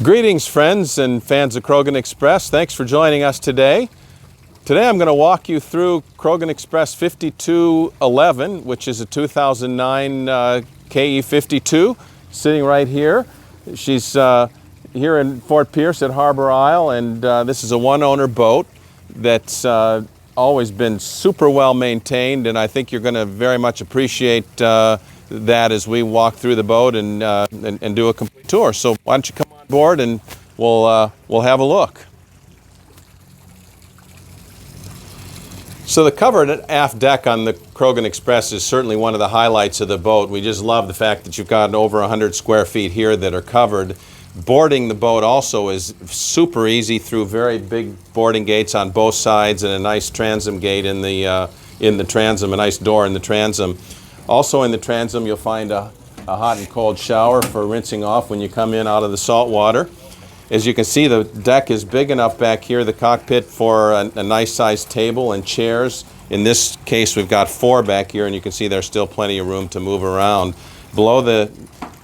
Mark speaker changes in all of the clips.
Speaker 1: Greetings, friends and fans of Krogen Express. Thanks for joining us today. Today I'm going to walk you through Krogen Express 5211, which is a 2009 KE52, sitting right here. She's here in Fort Pierce at Harbor Isle, and this is a one-owner boat that's always been super well maintained, and I think you're going to very much appreciate that as we walk through the boat and do a complete tour. So why don't you come on board and we'll have a look. So the covered aft deck on the Krogen Express is certainly one of the highlights of the boat. We just love the fact that you've got over 100 square feet here that are covered. Boarding the boat also is super easy through very big boarding gates on both sides and a nice transom gate in the transom, a nice door in the transom. Also in the transom you'll find a hot and cold shower for rinsing off when you come in out of the salt water. As you can see, the deck is big enough back here, the cockpit, for a nice sized table and chairs. In this case we've got 4 back here, and you can see there's still plenty of room to move around. Below the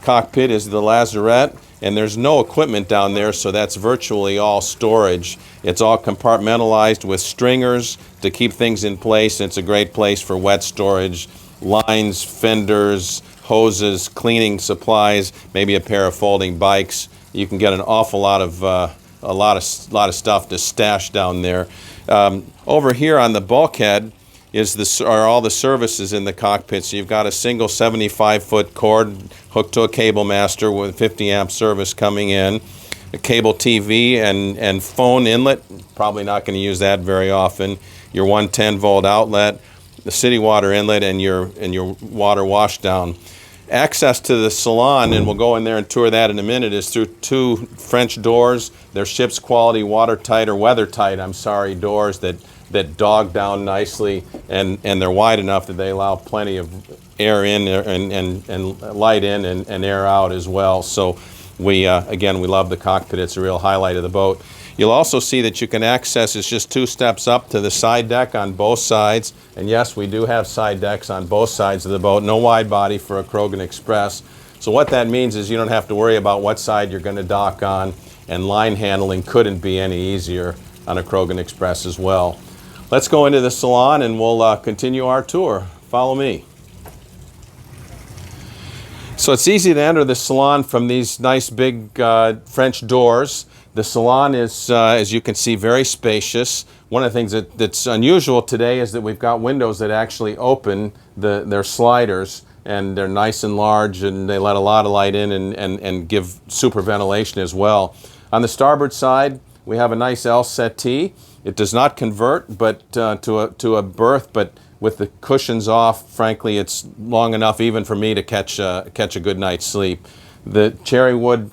Speaker 1: cockpit is the lazarette, and there's no equipment down there, so that's virtually all storage. It's all compartmentalized with stringers to keep things in place, and it's a great place for wet storage, lines, fenders, hoses, cleaning supplies, maybe a pair of folding bikes. You can get an awful lot of a lot of stuff to stash down there. Over here on the bulkhead are all the services in the cockpit. So you've got a single 75-foot cord hooked to a cable master with 50 amp service coming in, a cable TV and phone inlet. Probably not going to use that very often. Your 110 volt outlet, the city water inlet, and your water washdown. Access to the salon, and we'll go in there and tour that in a minute, is through 2 French doors. They're ship's quality, watertight or weathertight, doors that dog down nicely, and they're wide enough that they allow plenty of air in and light in and air out as well. So we love the cockpit. It's a real highlight of the boat. You'll also see that you can access, it's just 2 steps up to the side deck on both sides. And yes, we do have side decks on both sides of the boat. No wide body for a Krogen Express. So what that means is you don't have to worry about what side you're going to dock on, and line handling couldn't be any easier on a Krogen Express as well. Let's go into the salon and we'll continue our tour. Follow me. So it's easy to enter the salon from these nice big French doors. The salon is, as you can see, very spacious. One of the things that's unusual today is that we've got windows that actually open their sliders, and they're nice and large, and they let a lot of light in and give super ventilation as well. On the starboard side, we have a nice L settee. It does not convert to a berth, but with the cushions off, frankly, it's long enough even for me to catch a good night's sleep. The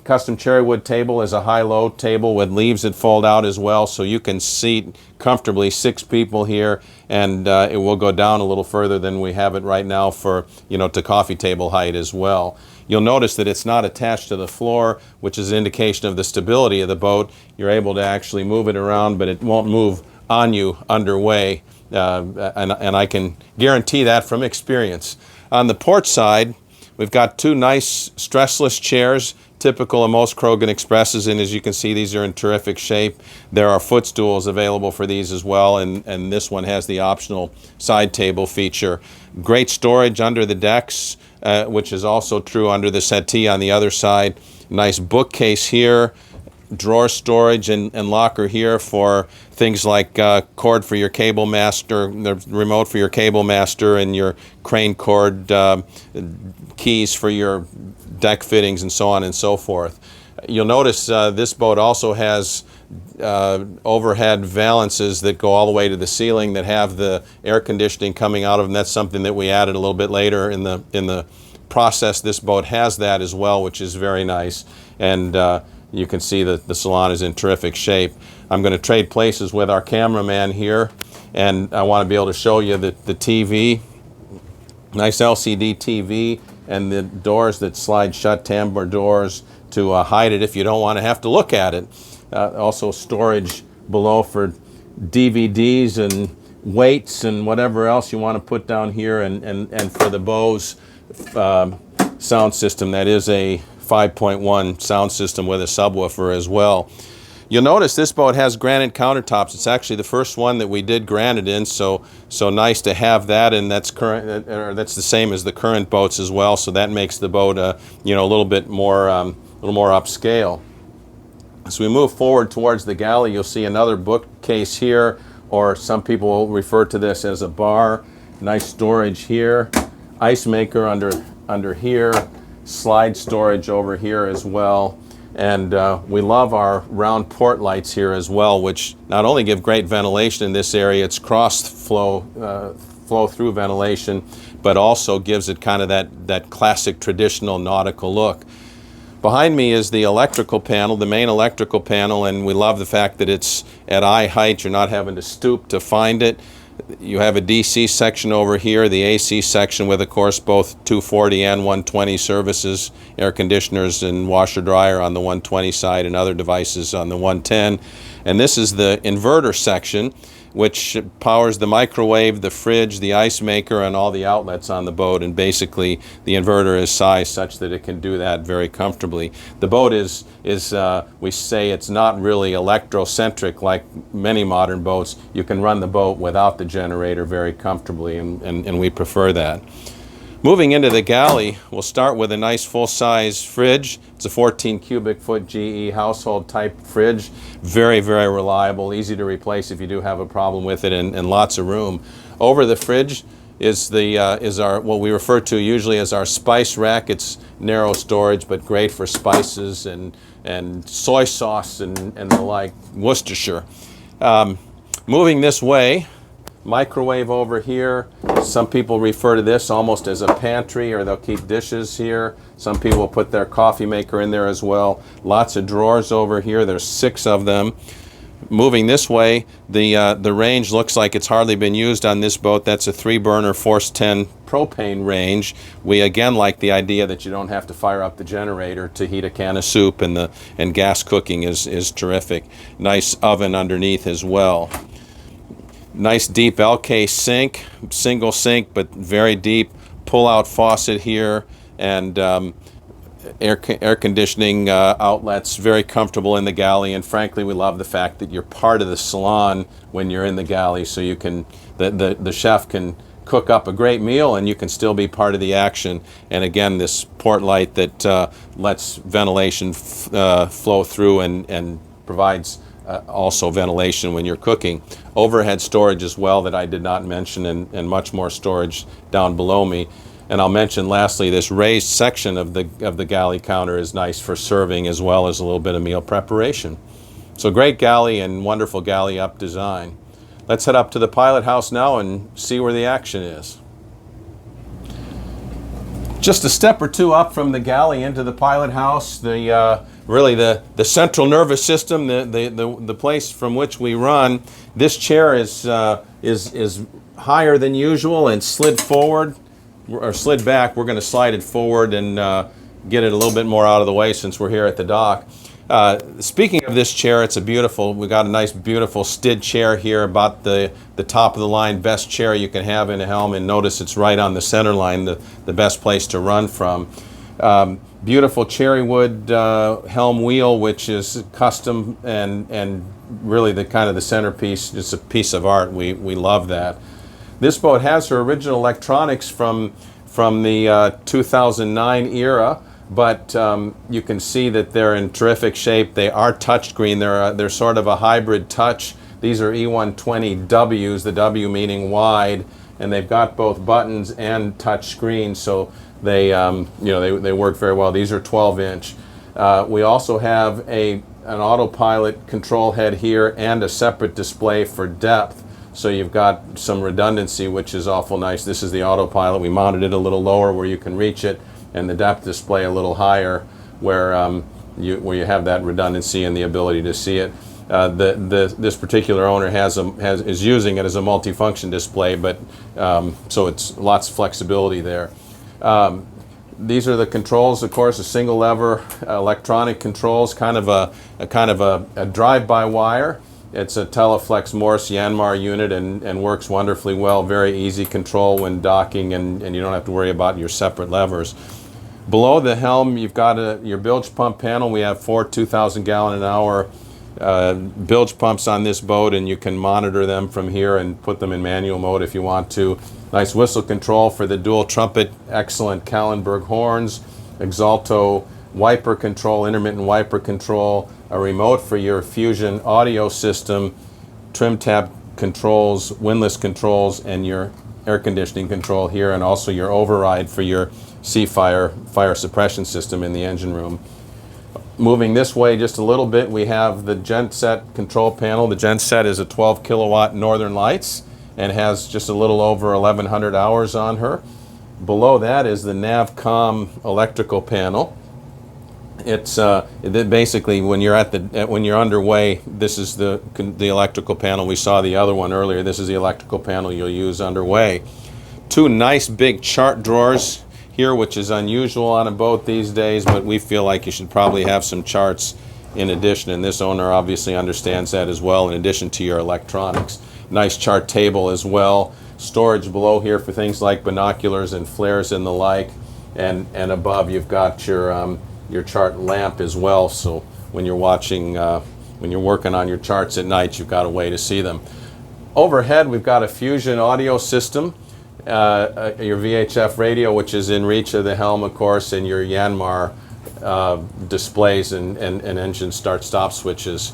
Speaker 1: custom cherry wood table is a high-low table with leaves that fold out as well, so you can seat comfortably 6 people here, and it will go down a little further than we have it right now for, to coffee table height as well. You'll notice that it's not attached to the floor, which is an indication of the stability of the boat. You're able to actually move it around, but it won't move on you underway, and I can guarantee that from experience. On the port side, we've got 2 nice stressless chairs, typical of most Krogen Expresses, and as you can see, these are in terrific shape. There are footstools available for these as well, and this one has the optional side table feature. Great storage under the decks, which is also true under the settee on the other side. Nice bookcase here, drawer storage and locker here for things like cord for your cable master, the remote for your cable master, and your crane cord keys for your deck fittings, and so on and so forth. You'll notice this boat also has overhead valances that go all the way to the ceiling that have the air conditioning coming out of them. That's something that we added a little bit later in the process. This boat has that as well, which is very nice, and you can see that the salon is in terrific shape. I'm going to trade places with our cameraman here, and I want to be able to show you the TV. Nice LCD TV, and the doors that slide shut, tambour doors to hide it if you don't want to have to look at it. Also storage below for DVDs and weights and whatever else you want to put down here, and for the Bose sound system. That is a 5.1 sound system with a subwoofer as well. You'll notice this boat has granite countertops. It's actually the first one that we did granite in, so nice to have that, and that's current, or that's the same as the current boats as well. So that makes the boat, a little bit more, upscale. As we move forward towards the galley, you'll see another bookcase here, or some people will refer to this as a bar. Nice storage here, ice maker under here, slide storage over here as well. And we love our round port lights here as well, which not only give great ventilation in this area, it's cross flow through ventilation, but also gives it kind of that classic traditional nautical look. Behind me is the electrical panel, the main electrical panel, and we love the fact that it's at eye height. You're not having to stoop to find it. You have a DC section over here, the AC section with, of course, both 240 and 120 services, air conditioners and washer dryer on the 120 side and other devices on the 110. And this is the inverter section, which powers the microwave, the fridge, the ice maker, and all the outlets on the boat. And basically, the inverter is sized such that it can do that very comfortably. The boat is we say it's not really electrocentric like many modern boats. You can run the boat without the generator very comfortably, and we prefer that. Moving into the galley, we'll start with a nice full-size fridge. It's a 14 cubic foot GE household type fridge. Very, very reliable, easy to replace if you do have a problem with it, and lots of room. Over the fridge is our what we refer to usually as our spice rack. It's narrow storage, but great for spices and soy sauce and the like, Worcestershire. Moving this way, microwave over here. Some people refer to this almost as a pantry, or they'll keep dishes here. Some people will put their coffee maker in there as well. Lots of drawers over here. There's 6 of them. Moving this way, the range looks like it's hardly been used on this boat. That's a 3-burner Force 10 propane range. We again like the idea that you don't have to fire up the generator to heat a can of soup, and gas cooking is terrific. Nice oven underneath as well. Nice deep LK sink, single sink, but very deep. Pull-out faucet here, and air conditioning outlets. Very comfortable in the galley, and frankly, we love the fact that you're part of the salon when you're in the galley, so you can the chef can cook up a great meal, and you can still be part of the action. And again, this port light that lets ventilation flow through and provides also ventilation when you're cooking. Overhead storage as well that I did not mention, and much more storage down below me. And I'll mention lastly, this raised section of the galley counter is nice for serving as well as a little bit of meal preparation. So great galley and wonderful galley up design. Let's head up to the pilot house now and see where the action is. Just a step or two up from the galley into the pilot house, really the central nervous system, the place from which we run. This chair is higher than usual and slid forward, or slid back. We're going to slide it forward and get it a little bit more out of the way since we're here at the dock. Speaking of this chair, we got a nice beautiful Stid chair here, about the top of the line, best chair you can have in a helm, and notice it's right on the center line, the best place to run from. Beautiful cherry wood helm wheel, which is custom and really the centerpiece, just a piece of art. We love that. This boat has her original electronics from the 2009 era, but you can see that they're in terrific shape. They are touchscreen. They're sort of a hybrid touch. These are E120Ws, the W meaning wide, and they've got both buttons and touch screen, so they work very well. These are 12-inch. We also have an autopilot control head here and a separate display for depth, so you've got some redundancy, which is awful nice. This is the autopilot. We mounted it a little lower where you can reach it, and the depth display a little higher where you have that redundancy and the ability to see it. This particular owner is using it as a multifunction display, but so it's lots of flexibility there. These are the controls, of course, a single lever electronic controls, kind of a drive-by-wire. It's a Teleflex Morse Yanmar unit and works wonderfully well. Very easy control when docking, and you don't have to worry about your separate levers. Below the helm, you've got your bilge pump panel. We have 4 2,000 gallon an hour bilge pumps on this boat, and you can monitor them from here and put them in manual mode if you want to. Nice whistle control for the dual trumpet, excellent Kallenberg horns, Exalto wiper control, intermittent wiper control, a remote for your Fusion audio system, trim tab controls, windlass controls, and your air conditioning control here, and also your override for your fire suppression system in the engine room. Moving this way just a little bit, we have the Genset control panel. The Genset is a 12 kilowatt Northern Lights and has just a little over 1,100 hours on her. Below that is the Navcom electrical panel. It's basically when you're underway, this is the electrical panel. We saw the other one earlier. This is the electrical panel you'll use underway. 2 nice big chart drawers here, which is unusual on a boat these days, but we feel like you should probably have some charts in addition, and this owner obviously understands that as well, in addition to your electronics. Nice chart table as well. Storage below here for things like binoculars and flares and the like, and above you've got your chart lamp as well, so when you're watching, when you're working on your charts at night, you've got a way to see them. Overhead, we've got a Fusion audio system, your VHF radio, which is in reach of the helm, of course, and your Yanmar displays and engine start-stop switches.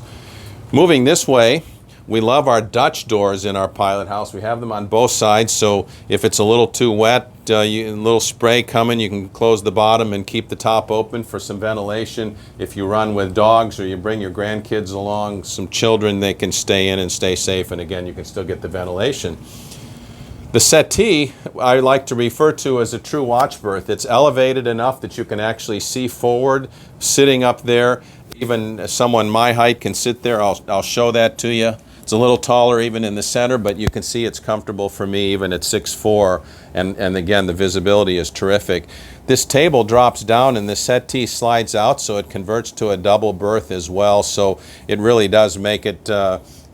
Speaker 1: Moving this way, we love our Dutch doors in our pilot house. We have them on both sides, so if it's a little too wet, a little spray coming, you can close the bottom and keep the top open for some ventilation. If you run with dogs or you bring your grandkids along, some children, they can stay in and stay safe, and again, you can still get the ventilation. The settee I like to refer to as a true watch berth. It's elevated enough that you can actually see forward, sitting up there. Even someone my height can sit there. I'll show that to you. It's a little taller even in the center, but you can see it's comfortable for me even at 6'4", and again, the visibility is terrific. This table drops down and the settee slides out, so it converts to a double berth as well, so it really does make it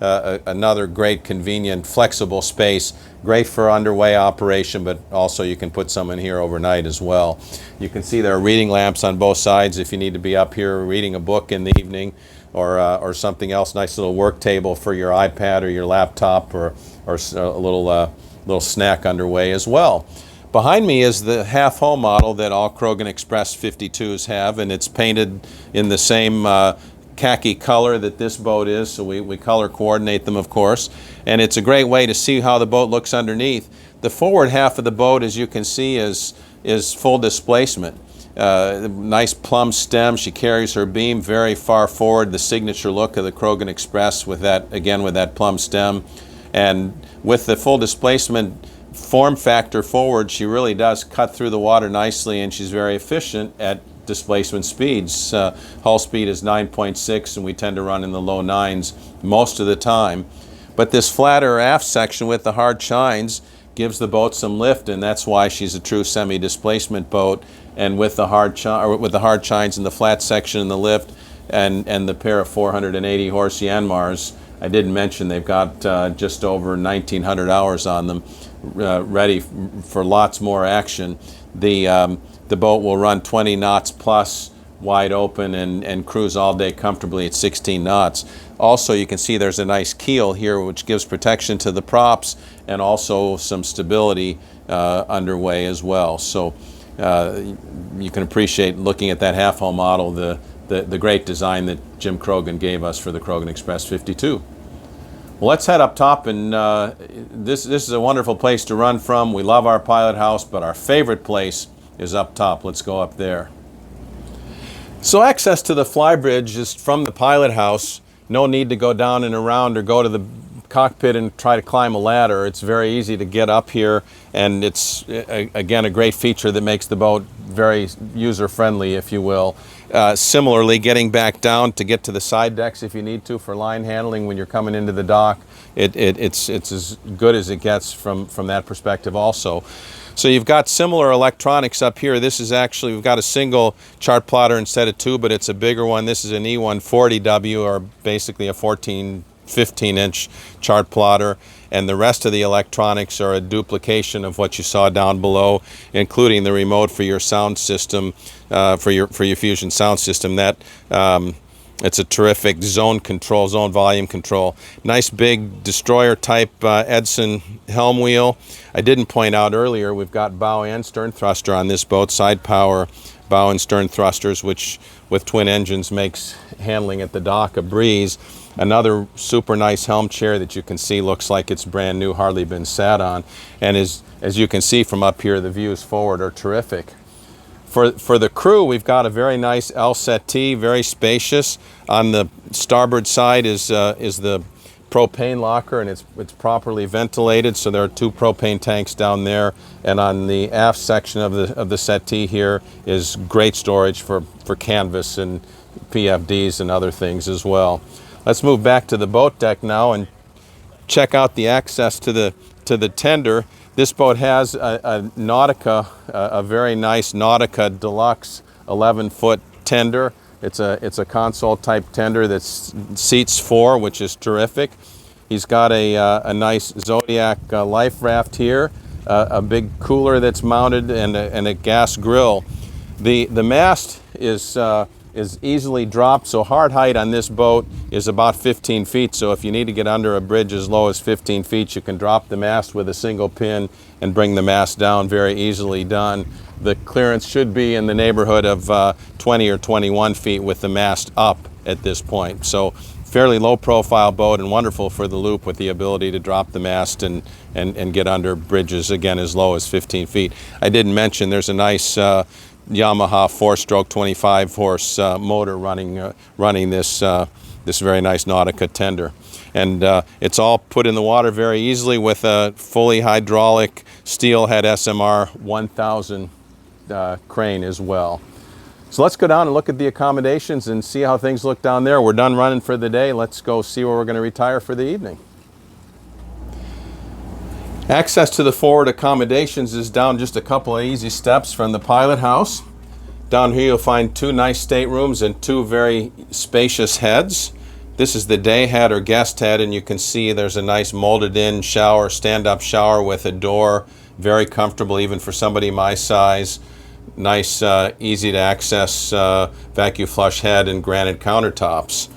Speaker 1: another great, convenient, flexible space. Great for underway operation, but also you can put some in here overnight as well. You can see there are reading lamps on both sides if you need to be up here reading a book in the evening, or something else. Nice little work table for your iPad or your laptop, or a little snack underway as well. Behind me is the half-hull model that all Krogen Express 52s have, and it's painted in the same khaki color that this boat is, so we color coordinate them, of course, and it's a great way to see how the boat looks underneath. The forward half of the boat, as you can see, is full displacement. Nice plumb stem. She carries her beam very far forward, the signature look of the Krogen Express with that, again, with that plumb stem. And with the full displacement form factor forward, she really does cut through the water nicely, and she's very efficient at displacement speeds. Hull speed is 9.6, and we tend to run in the low 9s most of the time. But this flatter aft section with the hard chines gives the boat some lift, and that's why she's a true semi-displacement boat. And with the hard chines and the flat section and the lift, and the pair of 480 horse Yanmars, I didn't mention they've got just over 1,900 hours on them, ready for lots more action. The boat will run 20 knots plus wide open and cruise all day comfortably at 16 knots. Also, you can see there's a nice keel here which gives protection to the props and also some stability underway as well. So you can appreciate, looking at that half-hull model, the great design that Jim Krogen gave us for the Krogen Express 52. Well, let's head up top, and this is a wonderful place to run from. We love our pilot house, but our favorite place is up top. Let's go up there. So access to the Flybridge is from the pilot house. No need to go down and around or go to the cockpit and try to climb a ladder. It's very easy to get up here, and it's again a great feature that makes the boat very user-friendly, if you will. Similarly, getting back down to get to the side decks if you need to for line handling when you're coming into the dock, it's as good as it gets from that perspective also. So you've got similar electronics up here. This is actually, we've got a single chart plotter instead of two, but it's a bigger one. This is an E140W, or basically a 14 15-inch chart plotter, and the rest of the electronics are a duplication of what you saw down below, including the remote for your sound system, for your Fusion sound system. That it's a terrific zone control, zone volume control. Nice big destroyer type Edson helm wheel. I didn't point out earlier, we've got bow and stern thruster on this boat, side power bow and stern thrusters, which with twin engines makes handling at the dock a breeze. Another super nice helm chair that you can see looks like it's brand new, hardly been sat on. And as you can see from up here, the views forward are terrific. For the crew, we've got a very nice L settee, very spacious. On the starboard side is the propane locker, and it's properly ventilated, so there are 2 propane tanks down there. And on the aft section of the settee here is great storage for canvas and PFDs and other things as well. Let's move back to the boat deck now and check out the access to the tender. This boat has a Nautica, a very nice Nautica Deluxe 11-foot tender. It's a console type tender that seats 4, which is terrific. He's got a nice Zodiac life raft here, a big cooler that's mounted, and a gas grill. The mast is easily dropped, so hard height on this boat is about 15 feet. So if you need to get under a bridge as low as 15 feet, you can drop the mast with a single pin and bring the mast down, very easily done. The clearance should be in the neighborhood of 20 or 21 feet with the mast up at this point. So fairly low profile boat and wonderful for the loop with the ability to drop the mast and get under bridges again as low as 15 feet. I didn't mention there's a nice Yamaha 4-stroke 25-horse motor running this very nice Nautica tender. And it's all put in the water very easily with a fully hydraulic steelhead SMR 1000 crane as well. So let's go down and look at the accommodations and see how things look down there. We're done running for the day. Let's go see where we're going to retire for the evening. Access to the forward accommodations is down just a couple of easy steps from the pilot house. Down here you'll find 2 nice staterooms and 2 very spacious heads. This is the day head or guest head, and you can see there's a nice molded in shower, stand-up shower with a door. Very comfortable even for somebody my size. Nice, easy to access vacuum flush head and granite countertops.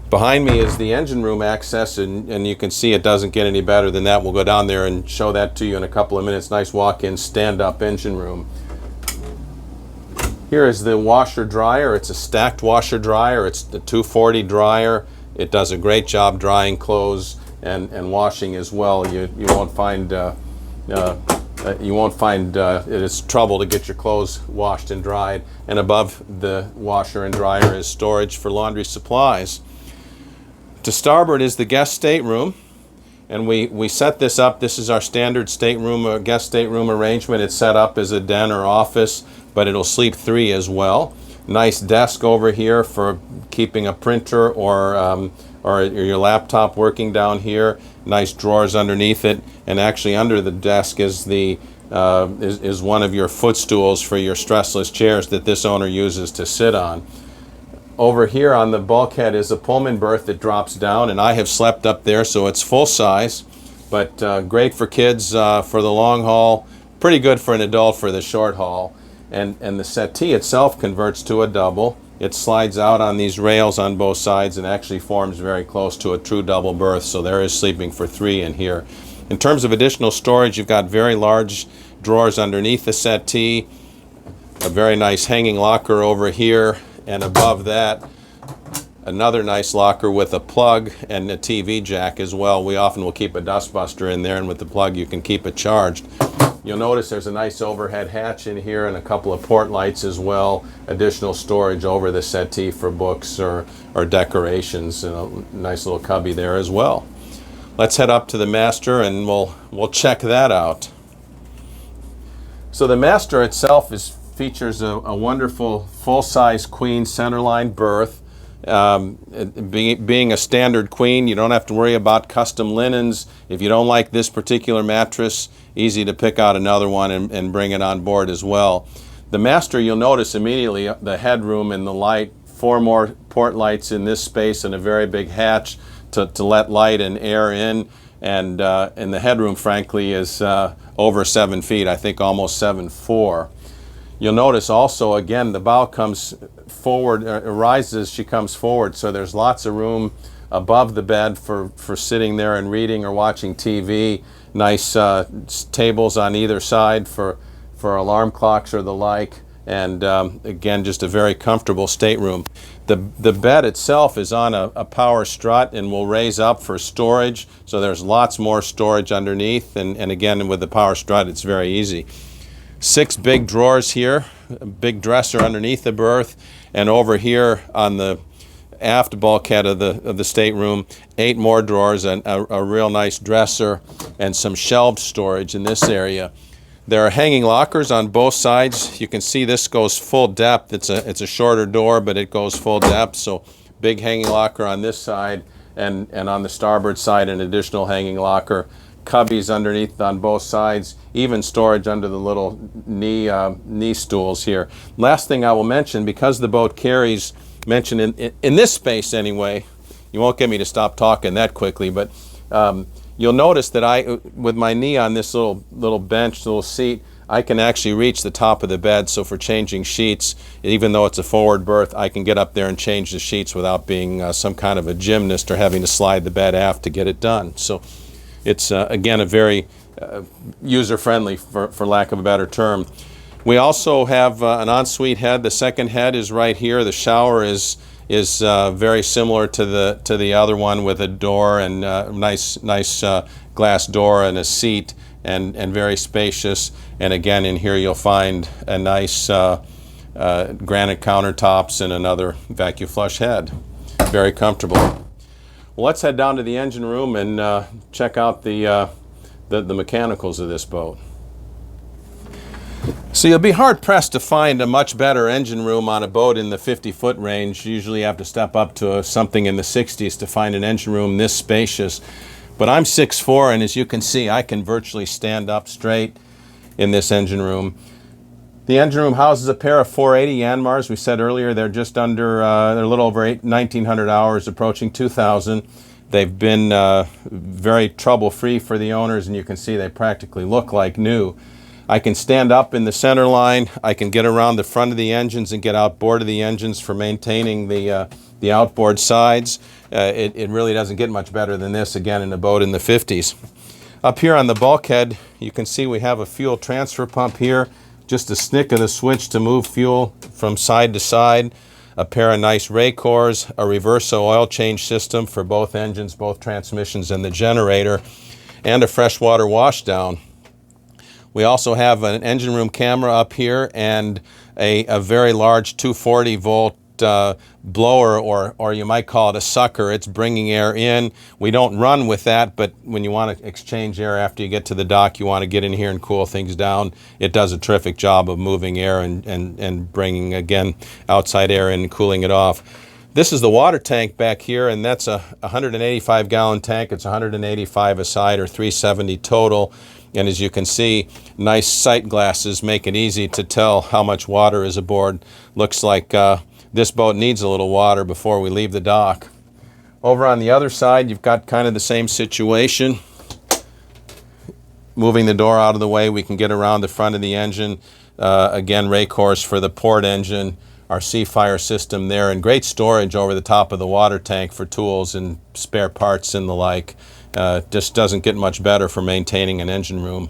Speaker 1: Behind me is the engine room access, and you can see it doesn't get any better than that. We'll go down there and show that to you in a couple of minutes. Nice walk-in stand-up engine room. Here is the washer dryer. It's a stacked washer dryer. It's the 240 dryer. It does a great job drying clothes and washing as well. You won't find it is trouble to get your clothes washed and dried. And above the washer and dryer is storage for laundry supplies. To starboard is the guest stateroom, and we set this up. This is our standard stateroom, guest stateroom arrangement. It's set up as a den or office, but it'll sleep 3 as well. Nice desk over here for keeping a printer or your laptop working down here. Nice drawers underneath it, and actually under the desk is is one of your footstools for your stressless chairs that this owner uses to sit on. Over here on the bulkhead is a Pullman berth that drops down, and I have slept up there, so it's full size, but great for kids for the long haul, pretty good for an adult for the short haul. And the settee itself converts to a double. It slides out on these rails on both sides and actually forms very close to a true double berth, so there is sleeping for 3 in here. In terms of additional storage, you've got very large drawers underneath the settee, a very nice hanging locker over here, and above that, another nice locker with a plug and a TV jack as well. We often will keep a dustbuster in there, and with the plug you can keep it charged. You'll notice there's a nice overhead hatch in here and a couple of port lights as well. Additional storage over the settee for books or decorations, and a nice little cubby there as well. Let's head up to the master and we'll check that out. So the master itself features a wonderful full-size queen centerline berth. Being a standard queen, you don't have to worry about custom linens. If you don't like this particular mattress, easy to pick out another one and bring it on board as well. The master, you'll notice immediately the headroom and the light, 4 more port lights in this space and a very big hatch. to let light and air in. And the headroom, frankly, is over 7 feet. I think almost 7'4". You'll notice also, again, the bow comes forward, rises, she comes forward, so there's lots of room above the bed for sitting there and reading or watching TV. Nice tables on either side for alarm clocks or the like. And again, just a very comfortable stateroom. The bed itself is on a power strut and will raise up for storage, so there's lots more storage underneath, and again, with the power strut, it's very easy. 6 big drawers here, a big dresser underneath the berth, and over here on the aft bulkhead of the stateroom, 8 more drawers and a real nice dresser and some shelved storage in this area. There are hanging lockers on both sides. You can see this goes full depth. It's a shorter door, but it goes full depth. So big hanging locker on this side, and on the starboard side an additional hanging locker. Cubbies underneath on both sides, even storage under the little knee stools here. Last thing I will mention, because the boat carries, mentioned in this space anyway, you won't get me to stop talking that quickly, but you'll notice that I, with my knee on this little bench, little seat, I can actually reach the top of the bed. So for changing sheets, even though it's a forward berth, I can get up there and change the sheets without being some kind of a gymnast or having to slide the bed aft to get it done. So it's, again, a very user-friendly, for lack of a better term. We also have an ensuite head. The second head is right here. The shower is very similar to the other one, with a door and nice glass door and a seat, and very spacious. And again, in here you'll find a nice granite countertops and another vacuum flush head. Very comfortable. Well, let's head down to the engine room and check out the mechanicals of this boat. So you'll be hard-pressed to find a much better engine room on a boat in the 50-foot range. Usually you have to step up to something in the 60s to find an engine room this spacious. But I'm 6'4", and as you can see, I can virtually stand up straight in this engine room. The engine room houses a pair of 480 Yanmars. We said earlier they're just under, they're a little over 1,900 hours, approaching 2,000. They've been very trouble-free for the owners, and you can see they practically look like new. I can stand up in the center line. I can get around the front of the engines and get outboard of the engines for maintaining the outboard sides. It really doesn't get much better than this, again, in a boat in the 50s. Up here on the bulkhead, you can see we have a fuel transfer pump here. Just a snick of the switch to move fuel from side to side. A pair of nice Raycors, a reverso oil change system for both engines, both transmissions, and the generator, and a freshwater washdown. We also have an engine room camera up here and a very large 240 volt blower, or you might call it a sucker. It's bringing air in. We don't run with that, but when you want to exchange air after you get to the dock, you want to get in here and cool things down. It does a terrific job of moving air and bringing, again, outside air in and cooling it off. This is the water tank back here, and that's a 185-gallon tank. It's 185 a side, or 370 total. And as you can see, nice sight glasses make it easy to tell how much water is aboard. Looks like this boat needs a little water before we leave the dock. Over on the other side, you've got kind of the same situation. Moving the door out of the way, we can get around the front of the engine. Again, Raycors for the port engine, our Seafire system there, and great storage over the top of the water tank for tools and spare parts and the like. Just doesn't get much better for maintaining an engine room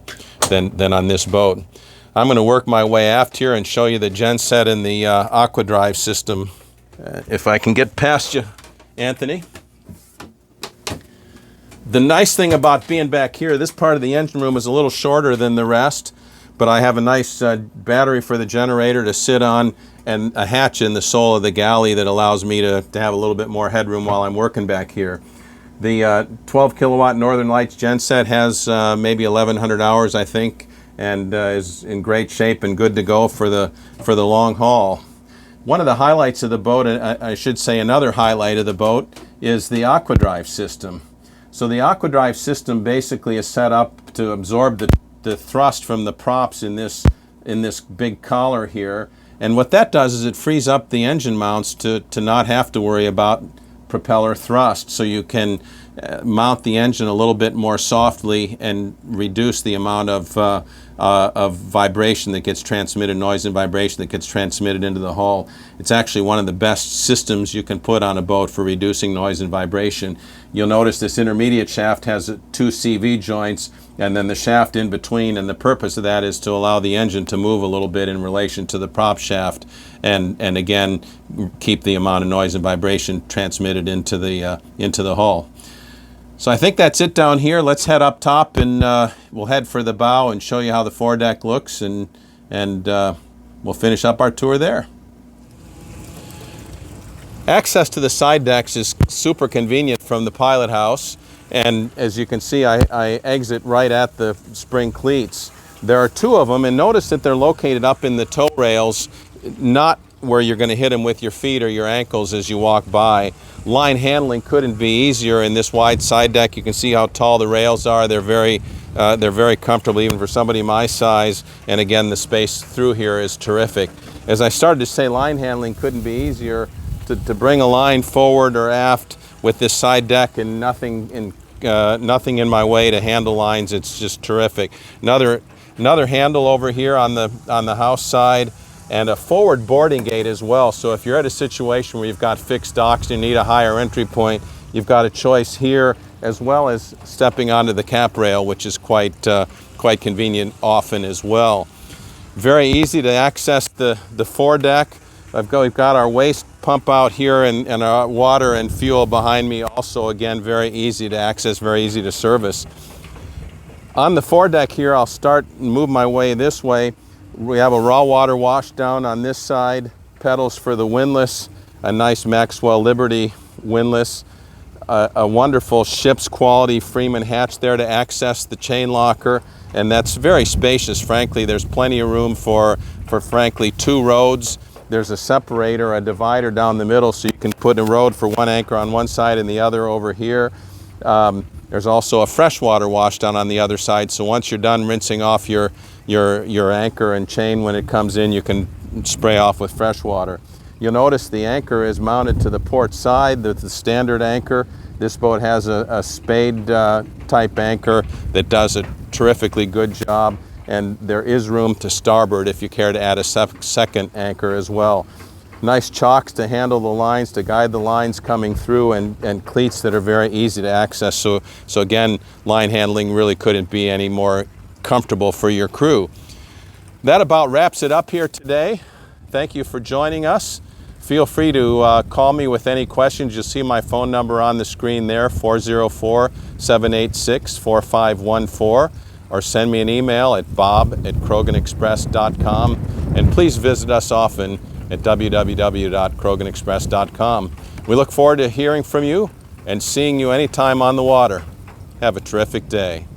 Speaker 1: than on this boat. I'm going to work my way aft here and show you the genset and the Aquadrive system. If I can get past you, Anthony. The nice thing about being back here, this part of the engine room is a little shorter than the rest, but I have a nice battery for the generator to sit on, and a hatch in the sole of the galley that allows me to have a little bit more headroom while I'm working back here. The 12 kilowatt Northern Lights genset has maybe 1,100 hours, I think, and is in great shape and good to go for the long haul. One of the highlights of the boat, and I should say another highlight of the boat, is the Aquadrive system. So the Aquadrive system basically is set up to absorb the thrust from the props in this big collar here. And what that does is it frees up the engine mounts to not have to worry about propeller thrust, so you can mount the engine a little bit more softly and reduce the amount of vibration that gets transmitted, noise and vibration that gets transmitted into the hull. It's actually one of the best systems you can put on a boat for reducing noise and vibration. You'll notice this intermediate shaft has 2 CV joints and then the shaft in between, and the purpose of that is to allow the engine to move a little bit in relation to the prop shaft, and again keep the amount of noise and vibration transmitted into the hull. So I think that's it down here. Let's head up top, and we'll head for the bow and show you how the foredeck looks, and we'll finish up our tour there. Access to the side decks is super convenient from the pilot house, and as you can see, I exit right at the spring cleats. There are 2 of them, and notice that they're located up in the toe rails, not where you're going to hit them with your feet or your ankles as you walk by. Line handling couldn't be easier in this wide side deck. You can see how tall the rails are. They're very comfortable even for somebody my size, and again the space through here is terrific. As I started to say, line handling couldn't be easier. To bring a line forward or aft with this side deck and nothing in my way to handle lines, it's just terrific. Another handle over here on the house side, and a forward boarding gate as well. So if you're at a situation where you've got fixed docks and you need a higher entry point, you've got a choice here, as well as stepping onto the cap rail, which is quite convenient often as well. Very easy to access the foredeck. We've got our waste pump out here, and our water and fuel behind me. Also, again, very easy to access, very easy to service. On the foredeck here, I'll start and move my way this way. We have a raw water wash down on this side, pedals for the windlass, a nice Maxwell Liberty windlass, a wonderful ship's quality Freeman hatch there to access the chain locker, and that's very spacious. Frankly, there's plenty of room for frankly 2 roads. There's a separator, a divider down the middle, so you can put a road for one anchor on one side and the other over here. There's also a freshwater wash down on the other side, so once you're done rinsing off your anchor and chain when it comes in, you can spray off with fresh water. You'll notice the anchor is mounted to the port side, the standard anchor. This boat has a spade type anchor that does a terrifically good job, and there is room to starboard if you care to add a second anchor as well. Nice chocks to handle the lines, to guide the lines coming through, and cleats that are very easy to access. So again, line handling really couldn't be any more comfortable for your crew. That about wraps it up here today. Thank you for joining us. Feel free to call me with any questions. You'll see my phone number on the screen there, 404-786-4514. Or send me an email at bob@krogenexpress.com, and please visit us often at www.krogenexpress.com. We look forward to hearing from you and seeing you anytime on the water. Have a terrific day.